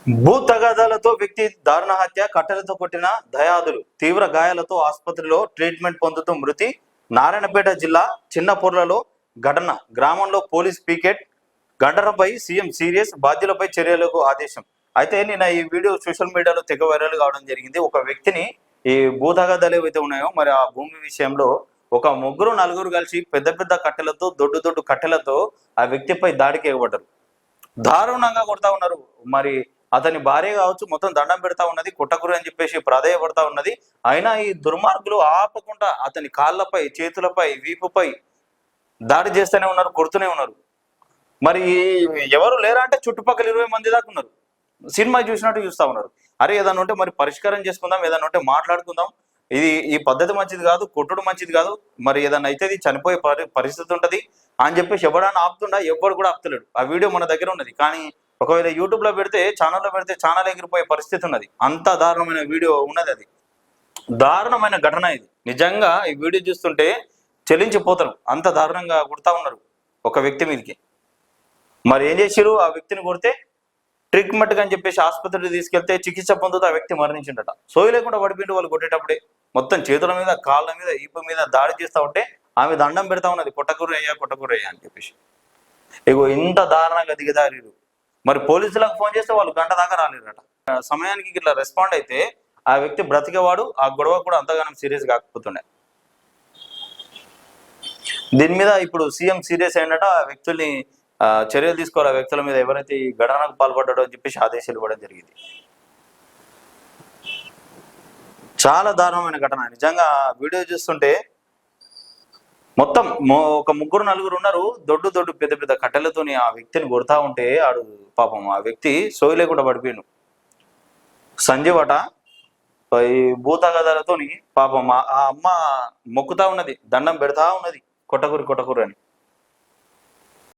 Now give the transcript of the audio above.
భూ తగాదాలతో వ్యక్తి దారుణ హత్య, కట్టెలతో కొట్టిన దయాదులు, తీవ్ర గాయాలతో ఆసుపత్రిలో ట్రీట్మెంట్ పొందుతూ మృతి. నారాయణపేట జిల్లా చిన్నపొర్లలో ఘటన. గ్రామంలో పోలీస్ పీకెట్. గంటరపై సీఎం సీరియస్, బాధ్యులపై చర్యలకు ఆదేశం. అయితే నిన్న ఈ వీడియో సోషల్ మీడియాలో తెగ వైరల్ కావడం జరిగింది. ఒక వ్యక్తిని ఈ భూ తగాదాలు ఏవైతే ఉన్నాయో మరి ఆ భూమి విషయంలో ఒక ముగ్గురు నలుగురు కలిసి పెద్ద పెద్ద కట్టెలతో దొడ్డు దొడ్డు కట్టెలతో ఆ వ్యక్తిపై దాడికి ఎగబడ్డారు. దారుణంగా కొడతా ఉన్నారు. మరి అతని భార్య కావచ్చు మొత్తం దండం పెడతా ఉన్నది, కొట్టకురు అని చెప్పేసి ప్రాధేయపడతా ఉన్నది. అయినా ఈ దుర్మార్గులు ఆపకుండా అతని కాళ్ళపై, చేతులపై, వీపుపై దాడి చేస్తూనే ఉన్నారు, కొడుతూనే ఉన్నారు. మరి ఎవరు లేరా అంటే చుట్టుపక్కల 20 మంది దాకా ఉన్నారు. సినిమా చూసినట్టు చూస్తా ఉన్నారు. అరే ఏదన్నా ఉంటే మరి పరిష్కారం చేసుకుందాం, ఏదన్నా ఉంటే మాట్లాడుకుందాం, ఈ పద్ధతి మంచిది కాదు, కొట్టుడు మంచిది కాదు, మరి ఏదన్నా అయితే చనిపోయే పరిస్థితి ఉంటది అని చెప్పేసి ఎవడన్నా ఆపుతుండా, ఎవ్వరు కూడా ఆపుతలేడు. ఆ వీడియో మన దగ్గర ఉన్నది. కానీ ఒకవేళ యూట్యూబ్ లో పెడితే, ఛానల్లో పెడితే ఛానల్ ఎగిరిపోయే పరిస్థితి ఉన్నది. అంత దారుణమైన వీడియో ఉన్నది. అది దారుణమైన ఘటన. ఇది నిజంగా ఈ వీడియో చూస్తుంటే చెల్లించిపోతారు. అంత దారుణంగా కొడతా ఉన్నారు ఒక వ్యక్తి మీదకి. మరి ఏం చేసిరు? ఆ వ్యక్తిని కొడితే ట్రీట్మెంట్ అని చెప్పేసి ఆసుపత్రికి తీసుకెళ్తే చికిత్స పొందుతూ ఆ వ్యక్తి మరణించిండట. సోయి లేకుండా పడిపోయిండు. వాళ్ళు కొట్టేటప్పుడే మొత్తం చేతుల మీద, కాళ్ళ మీద, ఈపు మీద దాడి చేస్తా ఉంటే ఆమె దండం పెడతా ఉన్నది, కొట్టకూరయ్యా కొట్టకూరయ్యా అని చెప్పేసి. ఇగో ఇంత దారుణంగా దిగదారీరు. మరి పోలీసులకు ఫోన్ చేస్తే వాళ్ళు గంట దాకా రాలేరట. సమయానికి ఇట్లా రెస్పాండ్ అయితే ఆ వ్యక్తి బ్రతికేవాడు, ఆ గొడవ కూడా అంతగానం సీరియస్ కాకపోతుండే. దీని మీద ఇప్పుడు సీఎం సీరియస్ అయినట. ఆ వ్యక్తుల్ని చర్యలు తీసుకోవాలి, ఆ వ్యక్తుల మీద ఎవరైతే ఈ ఘటనకు పాల్పడ్డాడో అని చెప్పేసి ఆదేశాలు ఇవ్వడం జరిగింది. చాలా దారుణమైన ఘటన. నిజంగా వీడియో చూస్తుంటే మొత్తం ఒక ముగ్గురు నలుగురు ఉన్నారు, దొడ్డు దొడ్డు పెద్ద పెద్ద కట్టెలతోని ఆ వ్యక్తిని కొడతా ఉంటే ఆడు పాపం ఆ వ్యక్తి సోయి లేకుండా పడిపోయాడు. సంజీవ్ అట. ఈ భూతగాదాలతోని పాపం ఆ అమ్మ మొక్కుతా ఉన్నది, దండం పెడతా ఉన్నది, కొట్టకూరు కొట్టకూరు అని.